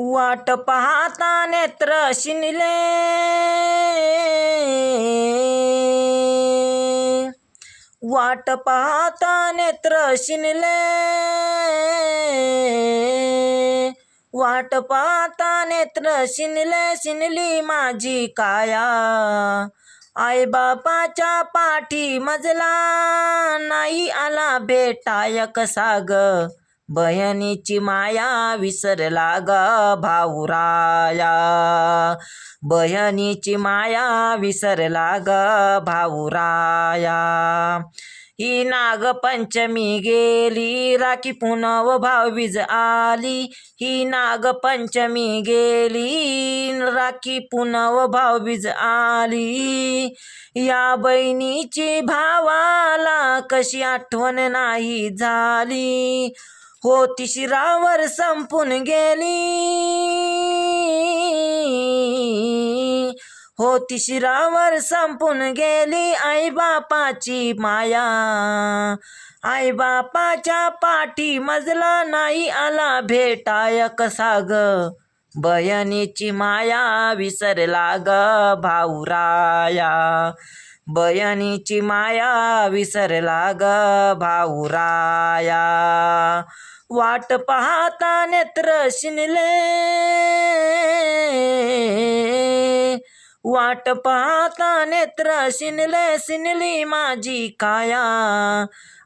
वाट पाहता नेत्र शिनले, वाट पाहता नेत्र शिनले, वाट पाहता नेत्र शिनले, शिनली माझी काया. आई बापाच्या पाठी मजला नाही आला भेटाय कसा ग, बहिणीची माया विसरला ग भाऊराया. बहिणीची माया विसरला ग भाऊराया. ही नागपंचमी गेली, राखी पुनव भाऊबीज आली. ही नागपंचमी गेली, राखी पुनव भाऊबीज आली. या बहिणीची भावाला कशी आठवण नाही झाली. होती शिरावर संपून गेली, होती शिरावर संपून गेली आई बापाची माया. आई बापाच्या पाठी मजला नाही आला भेटाय कसा ग, बहिणीची माया विसरला ग भाऊराया. बहिणीची माया विसरला ग भाऊराया. वाट पाहता नेत्र शिनले, वाट पाहता नेत्र शिनले, शिनली माझी काया.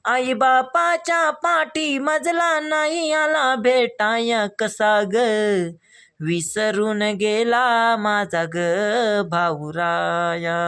आई बापाच्या पाठी मजला नाही आला भेटाया कसा ग, विसरून गेला माझा ग भाऊराया.